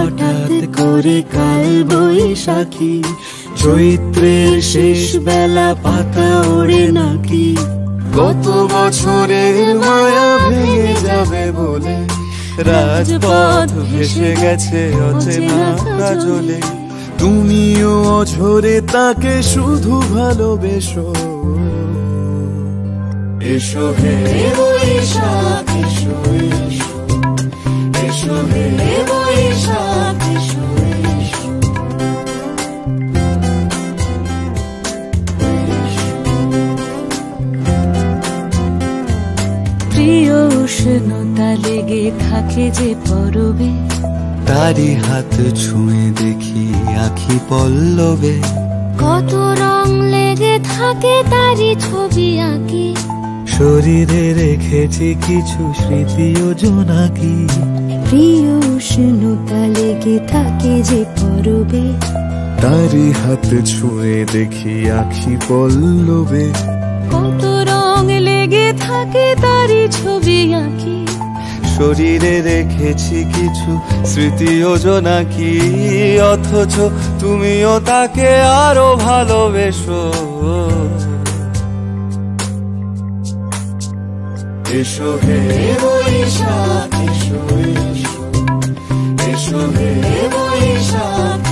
হঠাৎ করে কাল বৈশাখী, চৈত্রের শেষ বেলা পাতা ওড়ে নাকি, কত বছরের মায়া ভেঙে যাবে বলে রাজপথ ভেসে গেছে অচেনা কাজলে। তুমিও অঝরে তাকে শুধু ভালোবেসো। এসো হে বৈশাখ এসো এসো, এসো হে বৈশাখ এসো এসো। প্রিয় উষ্ণতা লেগে থাকে যে পরবে, তারি হাত ছুঁয়ে দেখি আখি পল্লবে, কত রং লেগে থাকে তারি ছবি আঁকি, শরীরে রেখেছি কিছু স্মৃতি ও জোনাকি। প্রিয় উষ্ণতা লেগে থাকে যে পরবে, তারি হাত ছুঁয়ে দেখি আখি পল্লবে, কত রং লেগে থাকে তারি ছবি আঁকি, শরীরে রেখেছি কিছু স্মৃতি ও জোনাকি। অথচ তুমিও তাকে আরো ভালোবেসো। এসো হে বৈশাখ এসো এসো, এসো হে বৈশাখ